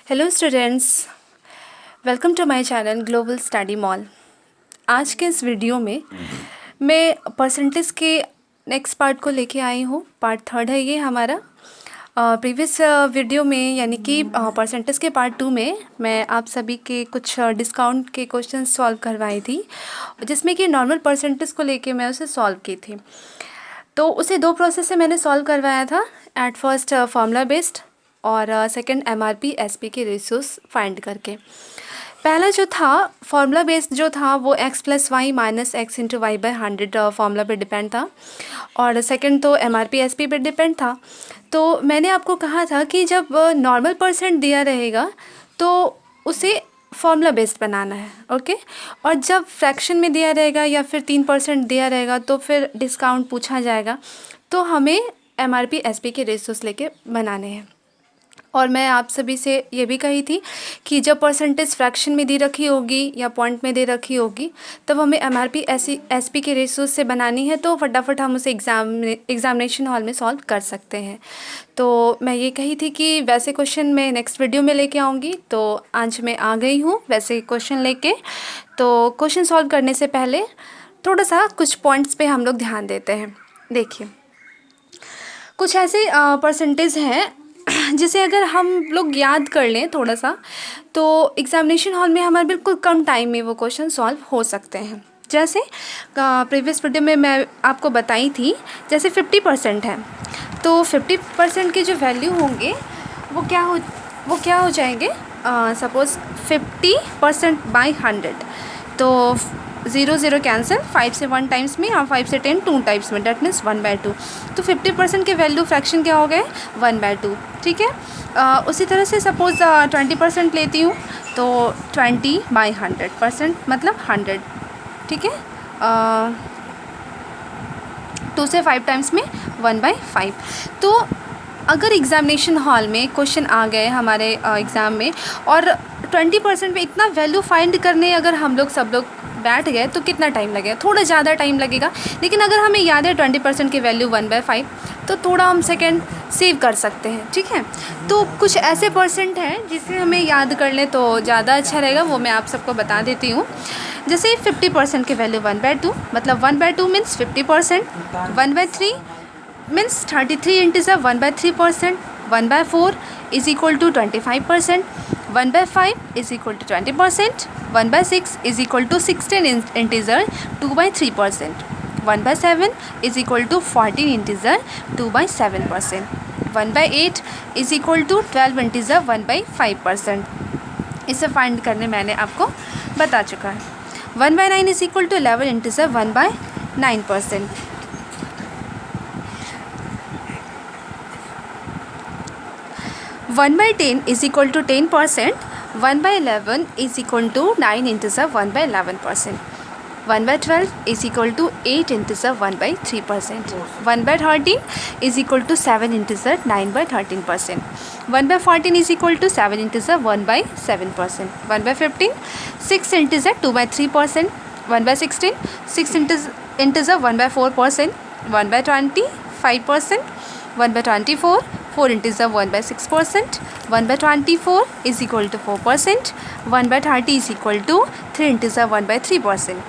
Hello students, welcome to my channel global study mall. आज के इस वीडियो में मैं परसेंटेज के नेक्स्ट पार्ट को लेके आई हूँ। पार्ट 3 है ये हमारा। प्रीवियस वीडियो में यानी कि परसेंटेज के पार्ट 2 में मैं आप सभी के कुछ डिस्काउंट के क्वेश्चन सॉल्व करवाई थी, जिसमें कि नॉर्मल परसेंटेज को लेके मैं उसे सॉल्व की थी। तो उसे 2 प्रोसेस से मैंने सॉल्व करवाया था। एट फर्स्ट फार्मूला बेस्ड और सेकंड MRP SP के रेशियोज फाइंड करके। पहला जो था फार्मूला बेस्ड जो था वो x + y - x × y/100 formula पे डिपेंड था, और सेकंड तो MRP SP पे डिपेंड था। तो मैंने आपको कहा था कि जब नॉर्मल परसेंट दिया रहेगा तो उसे फार्मूला बेस्ड बनाना है, ओके। और जब फ्रैक्शन में दिया रहेगा या फिर 3% दिया रहेगा तो फिर डिस्काउंट पूछा जाएगा, तो हमें MRP SP के रेशियोज लेके बनाने हैं। और मैं आप सभी से ये भी कही थी कि जब परसेंटेज फ्रैक्शन में दे रखी होगी या पॉइंट में दे रखी होगी तब हमें MRP SP के रेशियोज से बनानी है, तो फटाफट हम उसे एग्जामिनेशन हॉल में सॉल्व कर सकते हैं। तो मैं ये कही थी कि वैसे क्वेश्चन मैं नेक्स्ट वीडियो में लेके आऊँगी, तो आज मैं आ गई हूँ वैसे क्वेश्चन लेके। तो क्वेश्चन सॉल्व करने से पहले थोड़ा सा कुछ पॉइंट्स पे हम लोग ध्यान देते हैं। देखिए, कुछ ऐसे परसेंटेज हैं जिसे अगर हम लोग याद कर लें थोड़ा सा, तो एग्जामिनेशन हॉल में हमारे बिल्कुल कम टाइम में वो क्वेश्चन सॉल्व हो सकते हैं। जैसे प्रीवियस वीडियो में मैं आपको बताई थी, जैसे 50% है, तो 50% के जो वैल्यू होंगे वो क्या हो जाएंगे। सपोज़ 50% बाई 100, तो 0 0 कैंसिल, 5 से 1 टाइम्स में, और 5 से 10 2 टाइम्स में, डेट मीन्स 1/2। तो 50% के वैल्यू फ्रैक्शन क्या हो गए, 1/2, ठीक है। उसी तरह से सपोज़ 20% लेती हूँ, तो 20/100% मतलब 100, ठीक है। 2 से 5 टाइम्स में 1/5। तो अगर एग्ज़ामिनेशन हॉल में क्वेश्चन आ गए हमारे एग्ज़ाम में और 20% में इतना वैल्यू फाइंड करने अगर हम लोग सब लोग बैठ गए तो कितना टाइम लगेगा, थोड़ा ज़्यादा टाइम लगेगा। लेकिन अगर हमें याद है 20% की वैल्यू 1/5, तो थोड़ा हम सेकेंड सेव कर सकते हैं, ठीक है। तो कुछ ऐसे परसेंट हैं जिसे हमें याद कर लें तो ज़्यादा अच्छा रहेगा, वो मैं आप सबको बता देती हूँ। जैसे 50% की वैल्यू 1/2, मतलब 1/2 means 50%, 1/3 means 33 integer 1/3%, 1/4 is equal to 25%, 1/5 is equal to 20%, 1/6 is equal to 16 integer 2/3%, 1/7 is equal to 14 integer 2/7%, 1/8 is equal to 12 integer 1/5%। इसे फाइंड करने मैंने आपको बता चुका है। 1/9 is equal to 11 integer 1/9%। 1/10 is equal to 10%, 1/11 is equal to 9 integer 1/11%, 1/12 is equal to 8 integer 1/3%, 1/13 is equal to 7 integer 9/13%, 1/14 is equal to 7 integer 1/7%, 1/15 6 integer 2/3%, 1/16 6 integer 1/4%, 1/20 5%, 1/24 4 integer 1/6%, 1/24 is equal to 4%, 1/30 is equal to 3 integer 1/3%,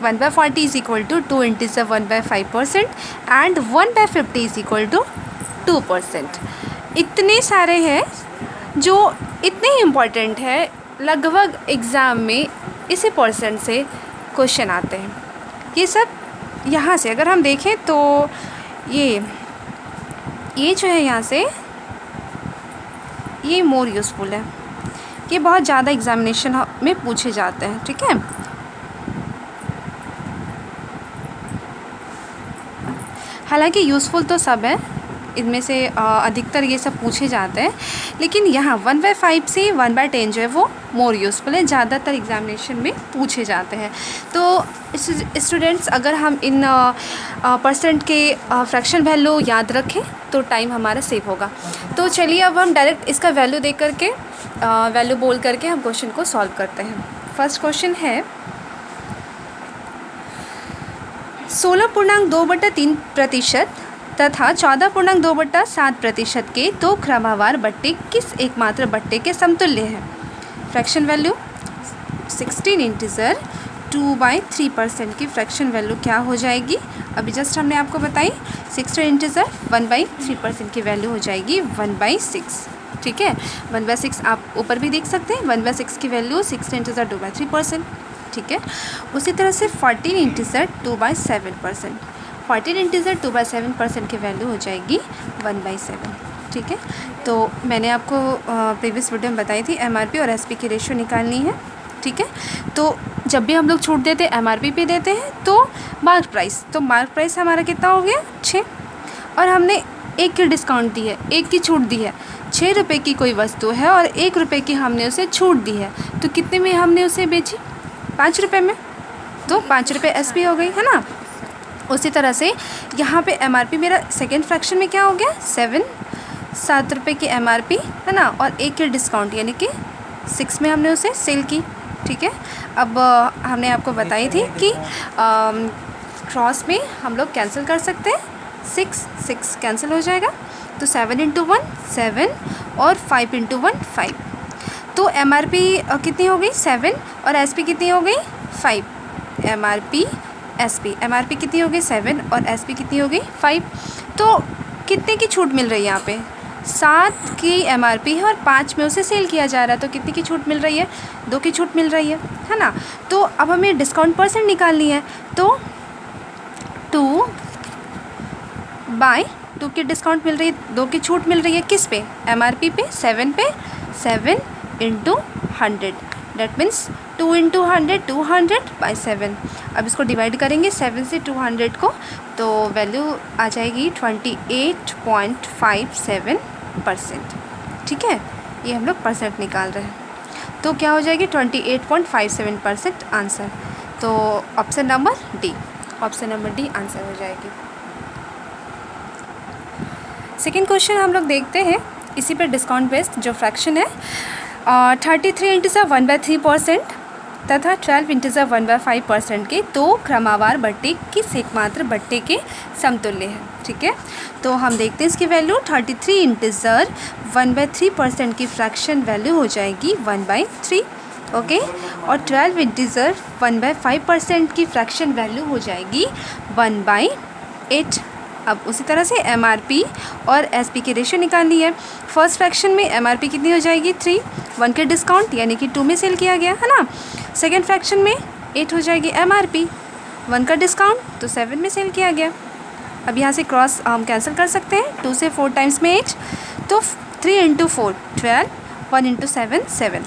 1/40 is equal to 2 integer 1/5%, and 1/50 is equal to 2%। इतने सारे हैं जो इतने important है, लगभग exam में इसी percent से क्वेश्चन आते हैं। ये सब यहाँ से अगर हम देखें तो ये जो है यहाँ से ये मोर यूज़फुल है, ये बहुत ज़्यादा एग्जामिनेशन में पूछे जाते हैं, ठीक है। हालांकि यूज़फुल तो सब है, इनमें से अधिकतर ये सब पूछे जाते हैं, लेकिन यहाँ 1/5 से 1/10 जो है वो मोर यूज़फुल है, ज़्यादातर एग्जामिनेशन में पूछे जाते हैं। तो स्टूडेंट्स, अगर हम इन परसेंट के फ्रैक्शन वैल्यू याद रखें तो टाइम हमारा सेव होगा। तो चलिए अब हम डायरेक्ट इसका वैल्यू देख करके वैल्यू बोल करके हम क्वेश्चन को सॉल्व करते हैं। फर्स्ट क्वेश्चन है 16.2/3% तथा 14.2/7% के दो क्रमवार बट्टे किस एकमात्र बट्टे के समतुल्य हैं? फ्रैक्शन वैल्यू 16 इंटीजर 2/3% की फ्रैक्शन वैल्यू क्या हो जाएगी? अभी जस्ट हमने आपको बताई 16 इंटीजर 1/3% की वैल्यू हो जाएगी 1/6। ठीक है, 1/6 आप ऊपर भी देख सकते हैं। 1/6 की वैल्यू 16 इंटीजर 2/3%। ठीक है, उसी तरह से 14 इंटीजर 2/7%। 14 इंटीजर 2/7% की वैल्यू हो जाएगी 1/7। ठीक है, तो मैंने आपको प्रीवियस वीडियो में बताई थी MRP और SP की रेशियो निकालनी है। ठीक है, तो जब भी हम लोग छूट देते हैं MRP पे देते हैं तो मार्क प्राइस, तो मार्क प्राइस हमारा कितना हो गया 6, और हमने 1 की डिस्काउंट दी है, 1 की छूट दी है। 6 रुपये की कोई वस्तु है और 1 रुपये की हमने उसे छूट दी है, तो कितने में हमने उसे बेची? 5 रुपये में, तो 5 रुपये SP हो गई, है ना। उसी तरह से यहाँ पे MRP मेरा सेकेंड फ्रैक्शन में क्या हो गया 7 रुपये की MRP, है ना, और 1 की डिस्काउंट यानी कि 6 में हमने उसे सेल की। ठीक है, अब हमने आपको बताई थी कि क्रॉस में हम लोग कैंसिल कर सकते हैं, 6 कैंसिल हो जाएगा, तो 7 × 1 7 और 5 × 1 5। तो MRP कितनी हो गई 7 और SP कितनी हो गई 5। MRP कितनी हो गई 7 और SP कितनी हो गई 5। तो कितने की छूट मिल रही है यहाँ पे? 7 की MRP है और 5 में उसे सेल किया जा रहा है, तो कितनी की छूट मिल रही है? 2 की छूट मिल रही है ना। तो अब हमें डिस्काउंट परसेंट निकालनी है, तो 2/2 की डिस्काउंट मिल रही है, 2 की छूट मिल रही है किस पे? MRP पे, 7 पे। 7 × 100 डेट मीन्स 2 × 100 200/7। अब इसको डिवाइड करेंगे 7 से 200 को, तो वैल्यू आ जाएगी 28.57%। ठीक है, ये हम लोग परसेंट निकाल रहे हैं, तो क्या हो जाएगी 28.57% आंसर। तो ऑप्शन नंबर डी आंसर हो जाएगी। सेकेंड क्वेश्चन हम लोग देखते हैं, इसी पर डिस्काउंट बेस्ड जो फ्रैक्शन है 33 इंटीजर 1/3% तथा 12 इंटीजर 1/5% के दो क्रमवार बट्टे किस एकमात्र बट्टे के समतुल्य है? ठीक है, तो हम देखते हैं इसकी वैल्यू 33 इंटीजर 1/3% की फ्रैक्शन वैल्यू हो जाएगी 1/3। ओके, और 12 इंटीजर 1/5% की फ्रैक्शन वैल्यू हो जाएगी 1/8। अब उसी तरह से MRP और SP की रेशियो निकालनी है। फर्स्ट फ्रैक्शन में MRP कितनी हो जाएगी 3, 1 के डिस्काउंट यानी कि 2 में सेल किया गया, है ना। सेकेंड फ्रैक्शन में 8 हो जाएगी MRP, 1 का डिस्काउंट तो 7 में सेल किया गया। अब यहाँ से क्रॉस हम कैंसिल कर सकते हैं, 2 से 4 टाइम्स में 8, तो 3 × 4 12, 1 × 7 7।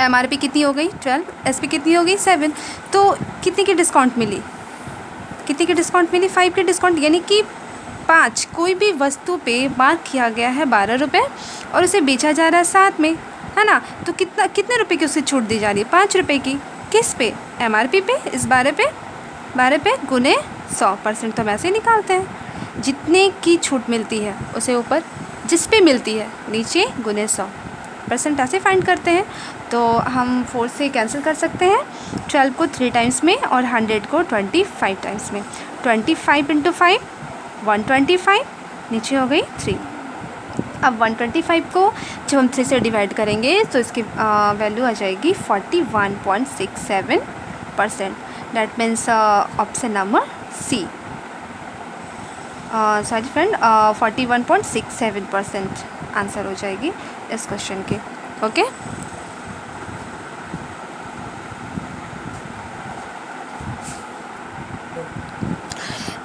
MRP कितनी हो गई 12, SP कितनी हो गई 7, तो कितनी की डिस्काउंट मिली? 5 की डिस्काउंट, यानी कि 5 कोई भी वस्तु पे मार्क किया गया है 12 रुपये और उसे बेचा जा रहा है 7 में, है ना। तो कितने रुपए की उसे छूट दी जा रही है? 5 रुपये की। किस पे? MRP पे, इस 12 पे गुने 100%। तो हम ऐसे ही निकालते हैं, जितने की छूट मिलती है उसे ऊपर, जिस पे मिलती है नीचे गुने 100%, ऐसे फाइंड करते हैं। तो हम 4 से कैंसिल कर सकते हैं, 12 को 3 टाइम्स में और 100 को 25 टाइम्स में। 25 × 5 125, नीचे हो गई 3। अब 125 को जब हम 3 से डिवाइड करेंगे तो इसकी वैल्यू आ जाएगी 41.67%। That means option number C, sorry friend, 41.67% answer हो जाएगी इस क्वेश्चन की। ओके,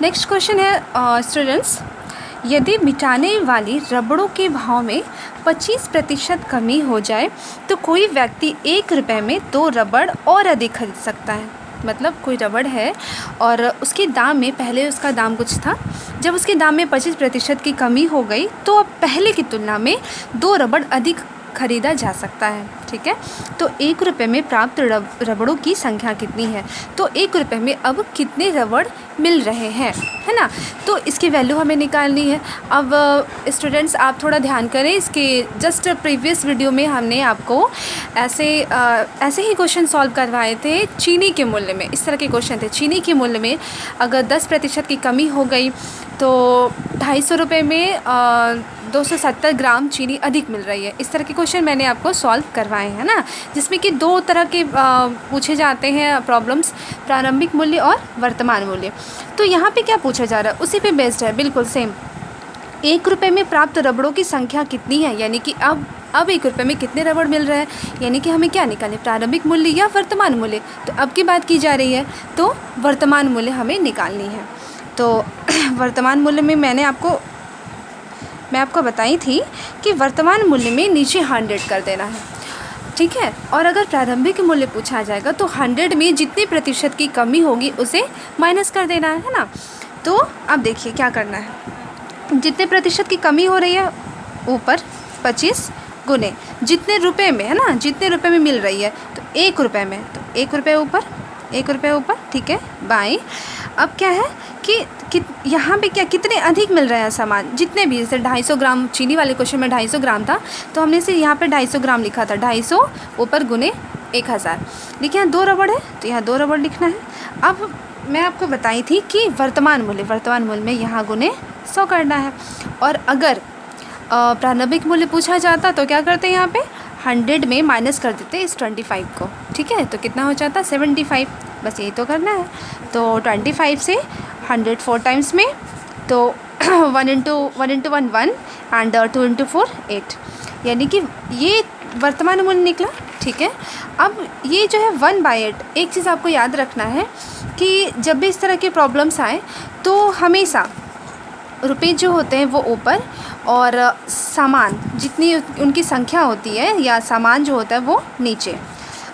नेक्स्ट क्वेश्चन है स्टूडेंट्स, यदि मिटाने वाली रबड़ों के भाव में 25% कमी हो जाए तो कोई व्यक्ति 1 रुपये में 2 रबड़ और अधिक खरीद सकता है। मतलब कोई रबड़ है और उसके दाम में, पहले उसका दाम कुछ था, जब उसके दाम में 25% की कमी हो गई तो अब पहले की तुलना में 2 रबड़ अधिक खरीदा जा सकता है। ठीक है, तो 1 रुपये में प्राप्त रबड़ों की संख्या कितनी है? तो 1 रुपये में अब कितने रबड़ मिल रहे हैं, है ना? तो इसकी वैल्यू हमें निकालनी है। अब स्टूडेंट्स आप थोड़ा ध्यान करें, इसके जस्ट प्रीवियस वीडियो में हमने आपको ऐसे ही क्वेश्चन सॉल्व करवाए थे चीनी के मूल्य में। इस तरह के क्वेश्चन थे, चीनी के मूल्य में अगर 10% की कमी हो गई तो 250 रुपये में 270 ग्राम चीनी अधिक मिल रही है। इस तरह के क्वेश्चन मैंने आपको सॉल्व करवाए हैं ना, जिसमें कि 2 तरह के पूछे जाते हैं प्रॉब्लम्स, प्रारंभिक मूल्य और वर्तमान मूल्य। तो यहाँ पे क्या पूछा जा रहा है उसी पे बेस्ड है, बिल्कुल सेम। 1 रुपये में प्राप्त रबड़ों की संख्या कितनी है, यानी कि अब 1 रुपये में कितने रबड़ मिल रहे हैं, यानी कि हमें क्या निकालें, प्रारंभिक मूल्य या वर्तमान मूल्य। तो अब की बात की जा रही है तो वर्तमान मूल्य हमें निकालनी है। तो वर्तमान मूल्य में मैं आपको बताई थी कि वर्तमान मूल्य में नीचे 100 कर देना है। ठीक है, और अगर प्रारंभिक मूल्य पूछा जाएगा तो 100 में जितने प्रतिशत की कमी होगी उसे माइनस कर देना है ना। तो अब देखिए क्या करना है, जितने प्रतिशत की कमी हो रही है ऊपर 25 गुने जितने रुपए में, है ना, जितने रुपए में मिल रही है तो 1 रुपये में, तो 1 रुपये ऊपर 1 रुपये ऊपर। ठीक है, बाई। अब क्या है कि यहाँ पे क्या कितने अधिक मिल रहे हैं सामान, जितने भी, जैसे 250 ग्राम चीनी वाले क्वेश्चन में 250 ग्राम था तो हमने से यहाँ पे 250 ग्राम लिखा था, 250 ऊपर गुने 1000। देखिए यहाँ 2 रबड़ है तो यहाँ 2 रबड़ लिखना है। अब मैं आपको बताई थी कि वर्तमान मूल्य में यहाँ गुने 100 करना है। और अगर प्रारंभिक मूल्य पूछा जाता तो क्या करते हैं, यहाँ पे 100 में माइनस कर देते इस 25 को। ठीक है, तो कितना हो जाता 75, बस यही तो करना है। तो 25 से 100 4 टाइम्स में, तो 1 इंटू 1 1 एंड 2 इंटू 4 8, यानी कि ये वर्तमान मूल्य निकला। ठीक है, अब ये जो है 1/8, एक चीज़ आपको याद रखना है कि जब भी इस तरह के प्रॉब्लम्स आए तो हमेशा रुपये जो होते हैं वो ऊपर और सामान जितनी उनकी संख्या होती है या सामान जो होता है वो नीचे,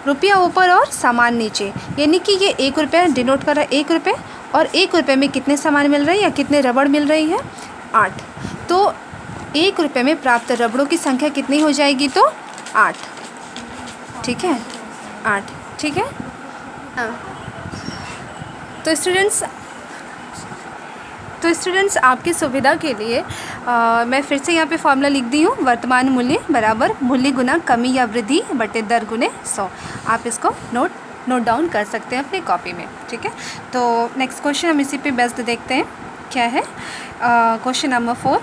रुपया ऊपर और सामान नीचे। यानी कि ये 1 रुपये डिनोट कर रहा है 1 रुपये, और 1 रुपये में कितने सामान मिल रहे हैं या कितने रबड़ मिल रही है 8। तो 1 रुपये में प्राप्त रबड़ों की संख्या कितनी हो जाएगी, तो 8। ठीक है, 8। ठीक है, हाँ। तो स्टूडेंट्स आपकी सुविधा के लिए मैं फिर से यहाँ पे फॉर्मूला लिख दी हूँ, वर्तमान मूल्य बराबर मूल्य गुना कमी या वृद्धि बटे दर गुने 100। आप इसको नोट डाउन कर सकते हैं अपनी कॉपी में। ठीक है, तो नेक्स्ट क्वेश्चन हम इसी पे बेस्ड देखते हैं क्या है। क्वेश्चन नंबर 4,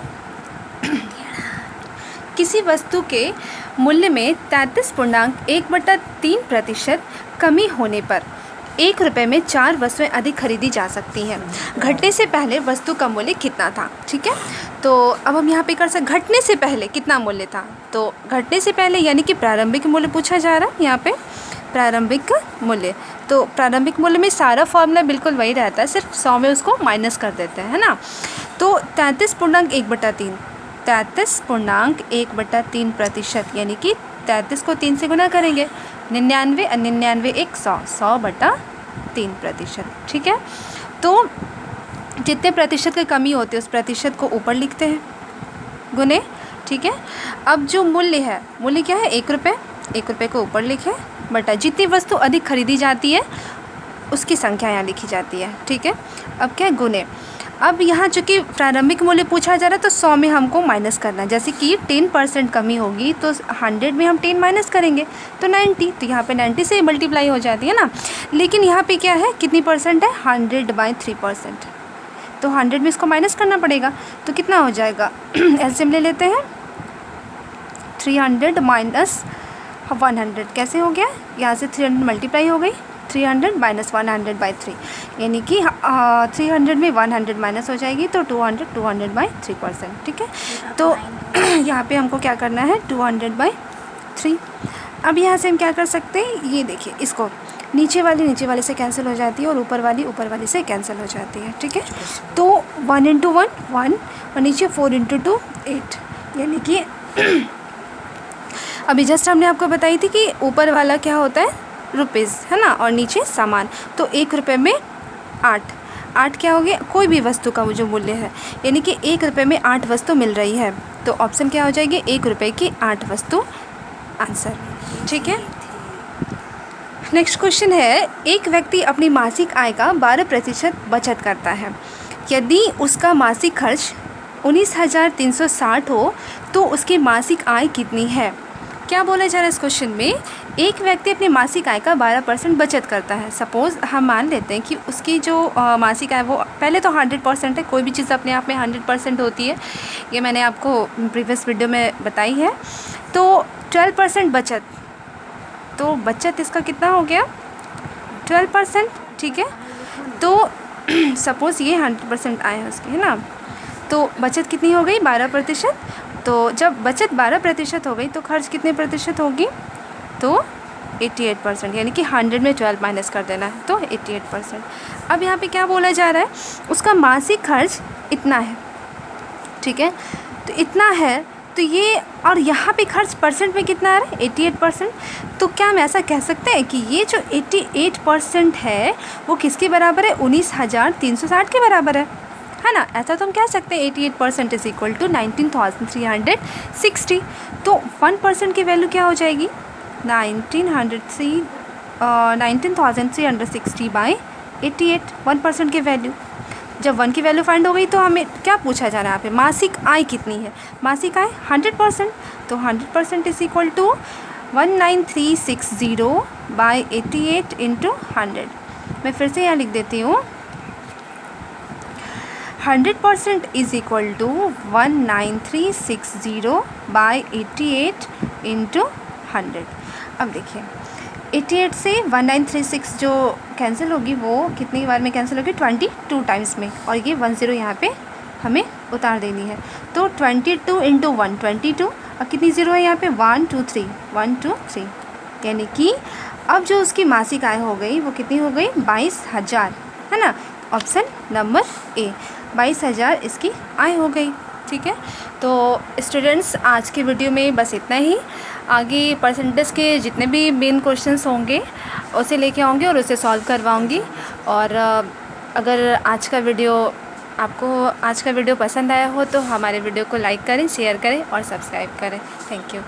किसी वस्तु के मूल्य में 33.1/3% कमी होने पर 1 रुपये में 4 वस्तुएं अधिक खरीदी जा सकती हैं। घटने से पहले वस्तु का मूल्य कितना था? ठीक है, तो अब हम यहाँ पे कर सकते, घटने से पहले कितना मूल्य था, तो घटने से पहले यानी कि प्रारंभिक मूल्य पूछा जा रहा है यहाँ पे, प्रारंभिक मूल्य। तो प्रारंभिक मूल्य में सारा फॉर्मूला बिल्कुल वही रहता है, सिर्फ 100 में उसको माइनस कर देते हैं, है ना। तो 33.1/3% यानी कि 33 को 3 से गुना करेंगे, 99 और 99 एक 100/3%। ठीक है, तो जितने प्रतिशत की कमी होती है उस प्रतिशत को ऊपर लिखते हैं गुने। ठीक है, अब जो मूल्य है, मूल्य क्या है 1 रुपये, 1 रुपये को ऊपर लिखे बटा जितनी वस्तु अधिक खरीदी जाती है उसकी संख्या यहाँ लिखी जाती है। ठीक है, अब क्या है गुने। अब यहाँ चूँकि प्रारंभिक मूल्य पूछा जा रहा है तो 100 में हमको माइनस करना है, जैसे कि 10% कमी होगी तो 100 में हम 10 माइनस करेंगे तो 90, तो यहाँ पे 90 से मल्टीप्लाई हो जाती है ना। लेकिन यहाँ पे क्या है, कितनी परसेंट है, 100/3%, तो 100 में इसको माइनस करना पड़ेगा, तो कितना हो जाएगा, एलसीएम ले लेते हैं, 300 माइनस 100 कैसे हो गया, यहाँ से 300 मल्टीप्लाई हो गई, 300 माइनस 100/3, यानी कि 300 में 100 माइनस हो जाएगी तो 200/3%। ठीक है, तो यहाँ पे हमको क्या करना है 200/3। अब यहाँ से हम क्या कर सकते हैं, ये देखिए, इसको नीचे वाले से कैंसिल हो जाती है और ऊपर वाली से कैंसिल हो जाती है। ठीक है, तो 1 × 1 1 और नीचे 4 × 2 8, यानी कि अभी जस्ट हमने आपको बताई थी कि ऊपर वाला क्या होता है रुपीज़, है ना, और नीचे सामान। तो 1 रुपये में 8 क्या हो गया, कोई भी वस्तु का वो जो मूल्य है, यानी कि 1 रुपये में 8 वस्तु मिल रही है, तो ऑप्शन क्या हो जाएगी, 1 रुपये की 8 वस्तु आंसर। ठीक है, नेक्स्ट क्वेश्चन है, एक व्यक्ति अपनी मासिक आय का 12% बचत करता है। यदि उसका मासिक खर्च 19,360 हो तो उसकी मासिक आय कितनी है? क्या बोला जा रहा है इस क्वेश्चन में? एक व्यक्ति अपनी मासिक आय का 12% बचत करता है। सपोज़ हम मान लेते हैं कि उसकी जो मासिक आय वो पहले तो 100% है, कोई भी चीज़ अपने आप में 100% होती है, ये मैंने आपको प्रीवियस वीडियो में बताई है। तो 12% बचत, तो बचत इसका कितना हो गया? 12%। ठीक है, तो सपोज़ ये 100% आय है उसकी, है ना, तो बचत कितनी हो गई? 12%। तो जब बचत 12% हो गई तो खर्च कितने प्रतिशत होगी? तो 88%, यानी कि 100 में 12 माइनस कर देना है, तो 88%। अब यहाँ पे क्या बोला जा रहा है? उसका मासिक खर्च इतना है। ठीक है, तो इतना है, तो ये, और यहाँ पे खर्च परसेंट में कितना आ रहा है? 88%। तो क्या हम ऐसा कह सकते हैं कि ये जो 88% है वो किसके बराबर है? 19,360 के बराबर है ना? ऐसा तो हम कह सकते हैं 88% इज इक्वल टू 19,360। तो 1% की वैल्यू क्या हो जाएगी? 19,360 बाई 88, 1% की वैल्यू। जब 1 की वैल्यू फाइंड हो गई तो हमें क्या पूछा जा रहा है यहाँ पे? मासिक आय कितनी है? मासिक आय 100%, तो 100% is equal to 19,360 by 88 into 100। मैं फिर से यहाँ लिख देती हूँ, 100% is equal to 19,360 by 88 into 100। अब देखिए 88 से 1936 जो कैंसिल होगी वो कितनी बार में कैंसिल होगी? 22 टाइम्स में, और ये 10 यहाँ पे हमें उतार देनी है। तो 22 इंटू 1 22, और कितनी ज़ीरो है यहाँ पे? 1 2 3 1 2 3, यानी कि अब जो उसकी मासिक आय हो गई वो कितनी हो गई? 22,000, है ना? ऑप्शन नंबर ए, 22,000 इसकी आय हो गई। ठीक है, तो स्टूडेंट्स आज के वीडियो में बस इतना ही। आगे परसेंटेज के जितने भी मेन क्वेश्चंस होंगे उसे लेके आऊँगी और उसे सॉल्व करवाऊँगी। और अगर आज का वीडियो पसंद आया हो तो हमारे वीडियो को लाइक करें, शेयर करें और सब्सक्राइब करें। Thank you.